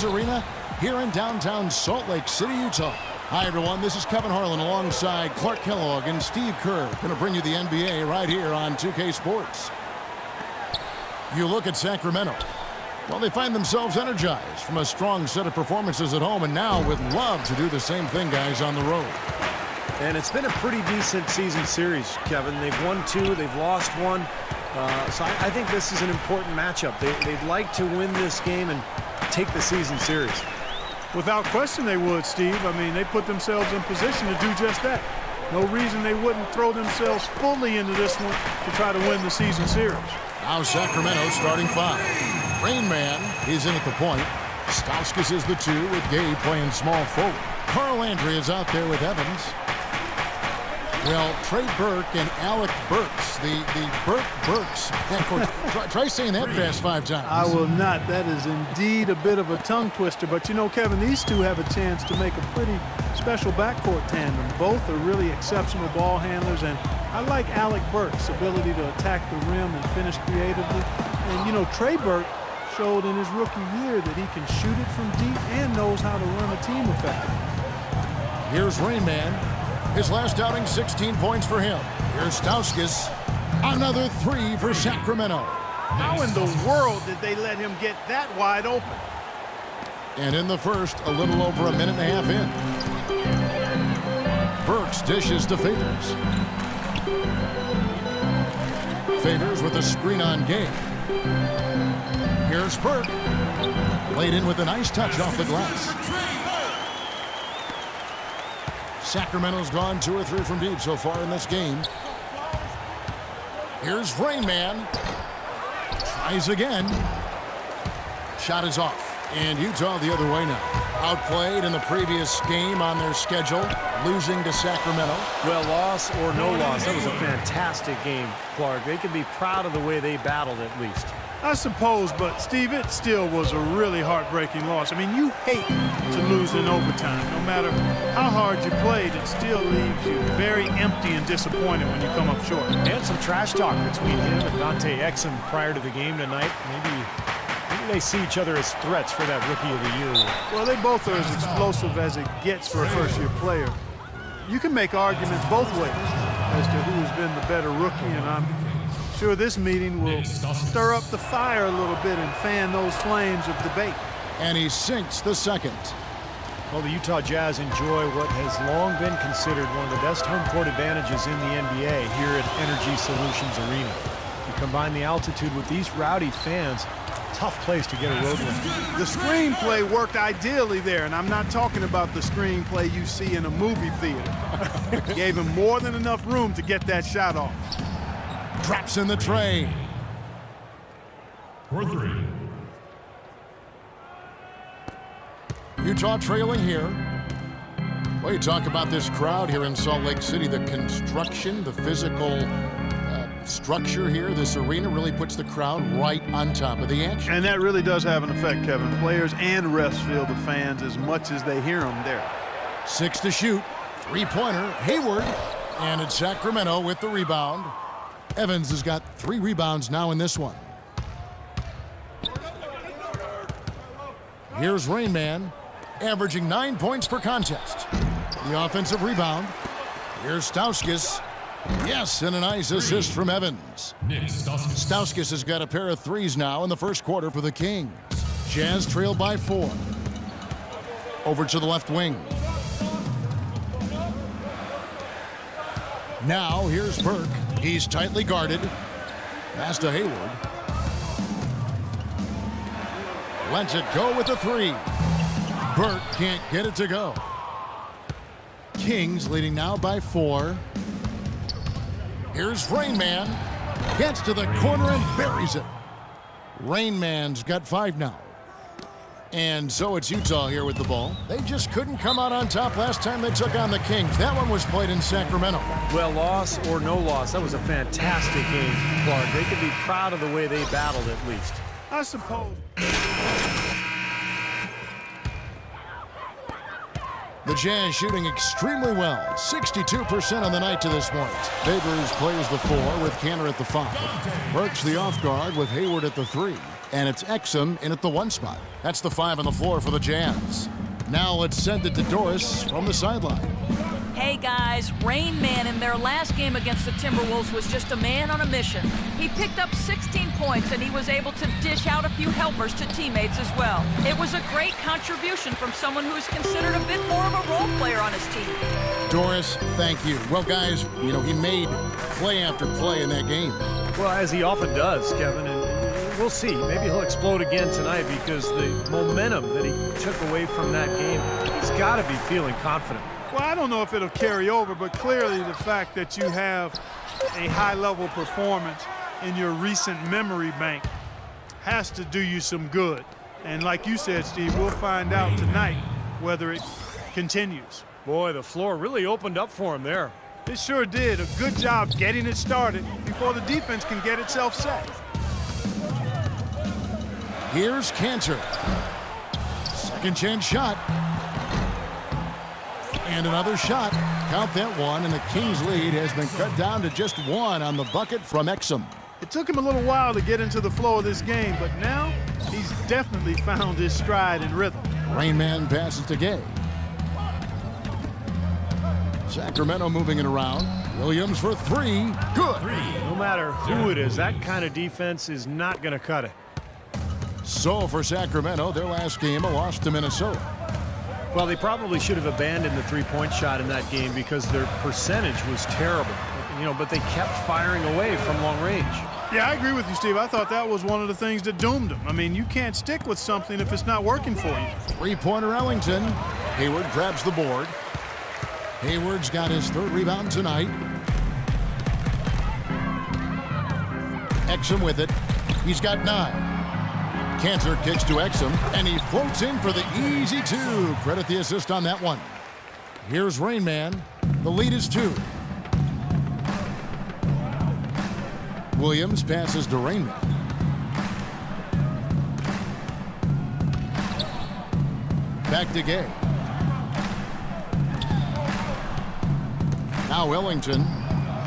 Arena here in downtown Salt Lake City, Utah. Hi, everyone. This is Kevin Harlan alongside Clark Kellogg and Steve Kerr. Going to bring you the NBA right here on 2K Sports. You look at Sacramento. Well, they find themselves energized from a strong set of performances at home, and now would love to do the same thing, guys, on the road. And it's been a pretty decent season series, Kevin. They've won 2, they've lost 1. So I think this is an important matchup. They'd like to win this game and take the season series. Without question they would, Steve. I mean, they put themselves in position to do just that. No reason they wouldn't throw themselves fully into this one to try to win the season series. Now Sacramento starting 5. Rain Man is in at the point. Stauskas is the 2 with Gay playing small forward. Carl Landry is out there with Evans. Well, Trey Burke and Alec Burks, the Burke-Burks. Try saying that fast 5 times. I will not. That is indeed a bit of a tongue twister. But, you know, Kevin, these two have a chance to make a pretty special backcourt tandem. Both are really exceptional ball handlers, and I like Alec Burks' ability to attack the rim and finish creatively. And, you know, Trey Burke showed in his rookie year that he can shoot it from deep and knows how to run a team effectively. Here's Rain Man. His last outing, 16 points for him. Here's Stauskas. Another 3 for Sacramento. How in the world did they let him get that wide open? And in the first, a little over a minute and a half in. Burks dishes to Favors. Favors with a screen on Gay. Here's Burke. Laid in with a nice touch off the glass. Sacramento's gone 2 or 3 from deep so far in this game. Here's Rain Man. Tries again. Shot is off. And Utah the other way now. Outplayed in the previous game on their schedule, losing to Sacramento. Well, loss or no loss, that was a fantastic game, Clark. They can be proud of the way they battled at least. I suppose, but, Steve, it still was a really heartbreaking loss. I mean, you hate to lose in overtime. No matter how hard you played, it still leaves you very empty and disappointed when you come up short. And some trash talk between him and Dante Exum prior to the game tonight. Maybe they see each other as threats for that Rookie of the Year award. Well, they both are as explosive as it gets for a first-year player. You can make arguments both ways as to who has been the better rookie, and I'm sure this meeting will stir up the fire a little bit and fan those flames of debate. And he sinks the second. Well, the Utah Jazz enjoy what has long been considered one of the best home court advantages in the NBA here at Energy Solutions Arena. You combine the altitude with these rowdy fans, tough place to get a road win. The screenplay worked ideally there, and I'm not talking about the screenplay you see in a movie theater. Gave him more than enough room to get that shot off. Drops in the tray. For 3. Utah trailing here. Well, you talk about this crowd here in Salt Lake City, the construction, the physical structure here. This arena really puts the crowd right on top of the action. And that really does have an effect, Kevin. Players and refs feel the fans as much as they hear them there. 6 to shoot. 3-pointer. Hayward. And it's Sacramento with the rebound. Evans has got 3 rebounds now in this one. Here's Rain Man, averaging 9 points per contest. The offensive rebound. Here's Stauskas. Yes, and a nice assist from Evans. Stauskas has got a pair of 3s now in the first quarter for the Kings. Jazz trail by 4. Over to the left wing. Now here's Burke. He's tightly guarded. Pass to Hayward. Lets it go with the 3. Burke can't get it to go. Kings leading now by 4. Here's Rain Man. Gets to the corner and buries it. Rain Man's got 5 now. And so it's Utah here with the ball. They just couldn't come out on top last time they took on the Kings. That one was played in Sacramento. Well, loss or no loss, that was a fantastic game, Clark. They could be proud of the way they battled at least. I suppose. The Jazz shooting extremely well. 62% on the night to this point. Favors plays the 4 with Kanter at the 5. Burks the off guard with Hayward at the 3. and it's Exum in at the 1 spot. That's the 5 on the floor for the Jazz. Now let's send it to Doris from the sideline. Hey guys, Rain Man in their last game against the Timberwolves was just a man on a mission. He picked up 16 points and he was able to dish out a few helpers to teammates as well. It was a great contribution from someone who's considered a bit more of a role player on his team. Doris, thank you. Well, guys, he made play after play in that game. Well, as he often does, Kevin, and we'll see. Maybe he'll explode again tonight because the momentum that he took away from that game, he's got to be feeling confident. Well, I don't know if it'll carry over, but clearly the fact that you have a high-level performance in your recent memory bank has to do you some good. And like you said, Steve, we'll find out tonight whether it continues. Boy, the floor really opened up for him there. It sure did. A good job getting it started before the defense can get itself set. Here's Cantor. Second chance shot. And another shot. Count that one, and the Kings' lead has been cut down to just 1 on the bucket from Exum. It took him a little while to get into the flow of this game, but now he's definitely found his stride and rhythm. Rain Man passes to Gay. Sacramento moving it around. Williams for 3. Good. No matter who it is, that kind of defense is not going to cut it. So for Sacramento, their last game, a loss to Minnesota. Well, they probably should have abandoned the three-point shot in that game because their percentage was terrible. But they kept firing away from long range. Yeah, I agree with you, Steve. I thought that was one of the things that doomed them. I mean, you can't stick with something if it's not working for you. Three-pointer Ellington. Hayward grabs the board. Hayward's got his 3rd rebound tonight. Exum with it. He's got 9. Cantor kicks to Exum, and he floats in for the easy 2. Credit the assist on that one. Here's Rain Man. The lead is 2. Williams passes to Rain Man. Back to Gay. Now Ellington.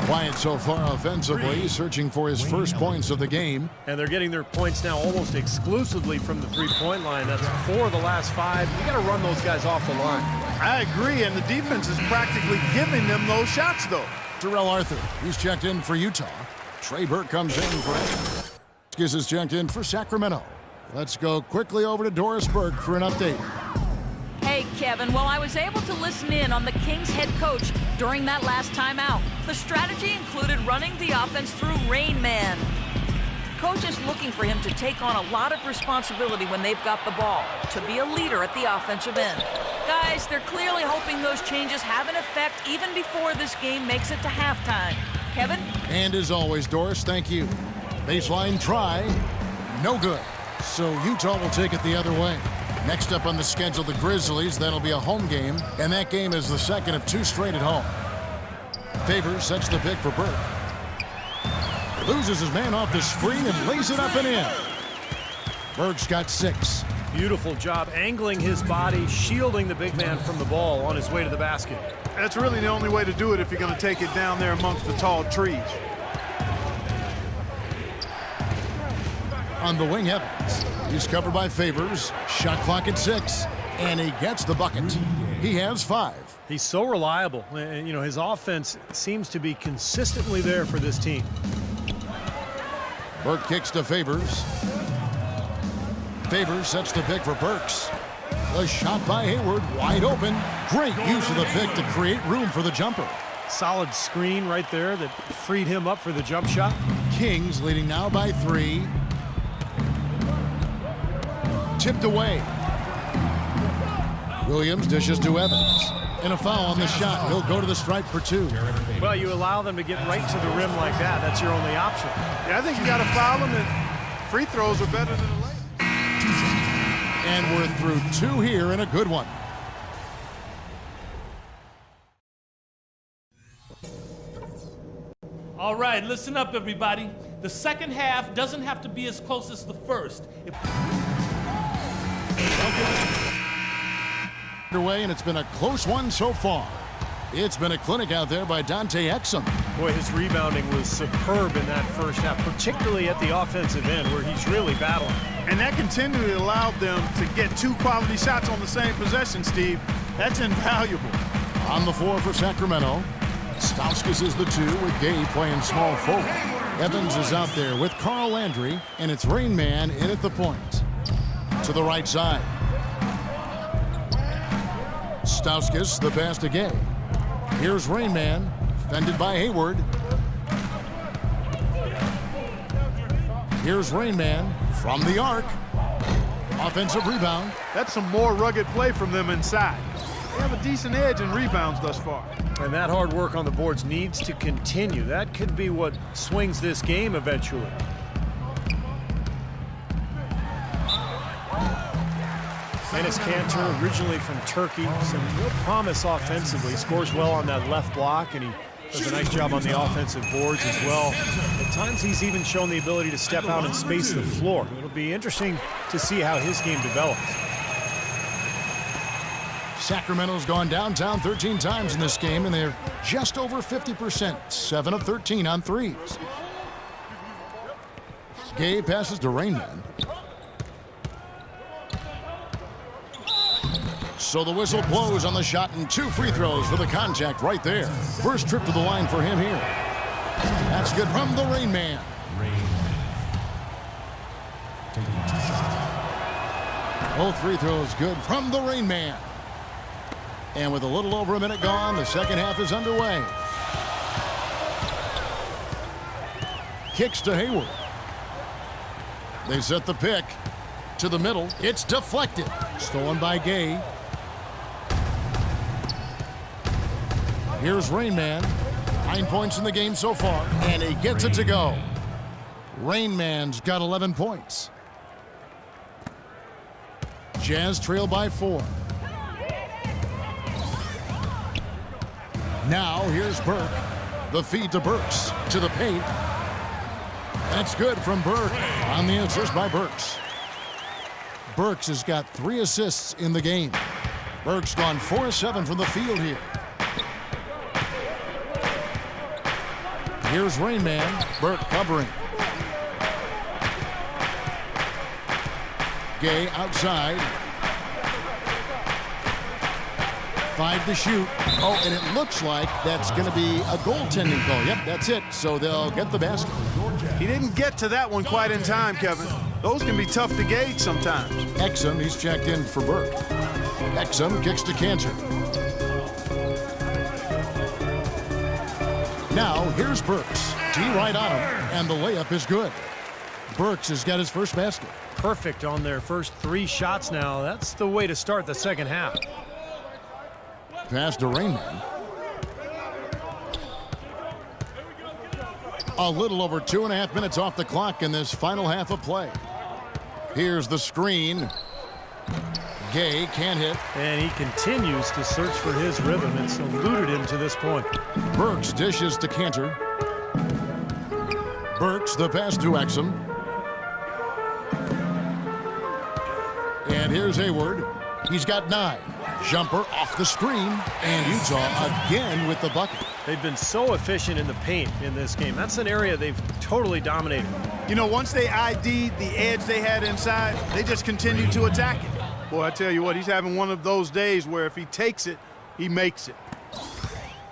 Quiet so far offensively, searching for his first points of the game. And they're getting their points now almost exclusively from the three-point line. That's 4 of the last 5. You got to run those guys off the line. I agree, and the defense is practically giving them those shots, though. Terrell Arthur, he's checked in for Utah. Trey Burke comes in for Skis is checked in for Sacramento. Let's go quickly over to Doris Burke for an update. Hey, Kevin, well, I was able to listen in on the Kings head coach during that last timeout. The strategy included running the offense through Rain Man. Coach is looking for him to take on a lot of responsibility when they've got the ball, to be a leader at the offensive end. Guys, they're clearly hoping those changes have an effect even before this game makes it to halftime. Kevin? And as always, Doris, thank you. Baseline try, no good. So Utah will take it the other way. Next up on the schedule, the Grizzlies. That'll be a home game, and that game is the second of 2 straight at home. Favors sets the pick for Burke. Loses his man off the screen and lays it up and in. Burke's got 6. Beautiful job angling his body, shielding the big man from the ball on his way to the basket. That's really the only way to do it if you're going to take it down there amongst the tall trees. On the wing, Evans. He's covered by Favors. Shot clock at 6, and he gets the bucket. He has 5. He's so reliable. His offense seems to be consistently there for this team. Burke kicks to Favors. Favors sets the pick for Burks. The shot by Hayward, wide open. Great use of the pick to create room for the jumper. Solid screen right there that freed him up for the jump shot. Kings leading now by 3. Tipped away. Williams dishes to Evans. And a foul on the shot. He'll go to the stripe for 2. Well, you allow them to get right to the rim like that. That's your only option. Yeah, I think you got to foul them, and free throws are better than a layup. And we're through 2 here, and a good one. All right, listen up, everybody. The second half doesn't have to be as close as the first. Underway, and it's been a close one so far. It's been a clinic out there by Dante Exum. Boy, his rebounding was superb in that first half, particularly at the offensive end where he's really battling. And that continually allowed them to get 2 quality shots on the same possession, Steve. That's invaluable. On the floor for Sacramento, Stauskas is the 2 with Gay playing small forward. Evans is out there with Carl Landry, and it's Rain Man in at the point. To the right side. Stauskas, the pass to Gay. Here's Rain Man, defended by Hayward. Here's Rain Man from the arc. Offensive rebound. That's some more rugged play from them inside. They have a decent edge in rebounds thus far. And that hard work on the boards needs to continue. That could be what swings this game eventually. Enes Kanter, originally from Turkey, some real promise offensively. Scores well on that left block, and he does a nice job on the offensive boards as well. At times, he's even shown the ability to step out and space the floor. It'll be interesting to see how his game develops. Sacramento's gone downtown 13 times in this game, and they're just over 50%, 7 of 13 on threes. Gay passes to Rain Man. So the whistle blows on the shot, and 2 free throws for the contact right there. First trip to the line for him here. That's good from the Rain Man. Both free throws good from the Rain Man. And with a little over a minute gone, the second half is underway. Kicks to Hayward. They set the pick to the middle. It's deflected. Stolen by Gay. Here's Rain Man. 9 points in the game so far, and he gets it to go. Rain Man's got 11 points. Jazz trail by 4. Now here's Burke. The feed to Burks. To the paint. That's good from Burke on the assist by Burks. Burks has got 3 assists in the game. Burke's gone 4 of 7 from the field here. Here's Rain Man. Burke covering. Gay outside. 5 to shoot. Oh, and it looks like that's going to be a goaltending call. Yep, that's it. So they'll get the basket. He didn't get to that one quite in time, Kevin. Those can be tough to gauge sometimes. Exum, he's checked in for Burke. Exum kicks to Kanter. Now, here's Burks. T right on him, and the layup is good. Burks has got his first basket. Perfect on their first 3 shots now. That's the way to start the second half. Pass to Rain Man. A little over 2.5 minutes off the clock in this final half of play. Here's the screen. Gay can't hit. And he continues to search for his rhythm. It's eluded him to this point. Burks dishes to Kanter. Burks the pass to Exum. And here's Hayward. He's got 9. Jumper off the screen, and Utah again with the bucket. They've been so efficient in the paint in this game. That's an area they've totally dominated. You know, once they ID'd the edge they had inside, they just continued to attack it. Boy, I tell you what, he's having one of those days where if he takes it, he makes it.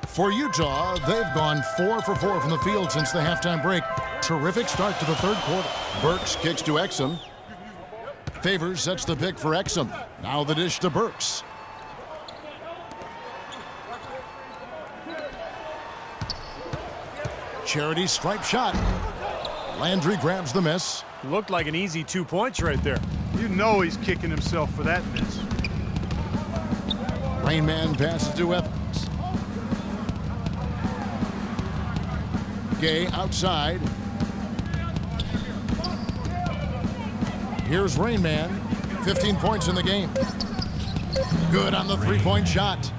For Utah, they've gone 4 for 4 from the field since the halftime break. Terrific start to the third quarter. Burks kicks to Exum. Favors sets the pick for Exum. Now the dish to Burks. Charity stripe shot. Landry grabs the miss. Looked like an easy 2 points right there. You know he's kicking himself for that miss. Rain Man passes to Evans. Gay outside. Here's Rain Man. 15 points in the game. Good on the three-point shot.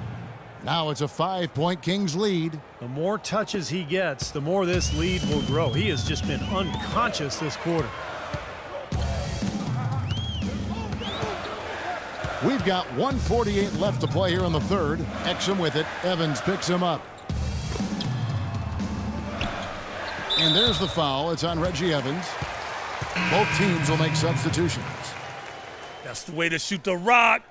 Now it's a 5-point Kings lead. The more touches he gets, the more this lead will grow. He has just been unconscious this quarter. We've got 1:48 left to play here in the third. Exum with it. Evans picks him up. And there's the foul. It's on Reggie Evans. Both teams will make substitutions. That's the way to shoot the rock.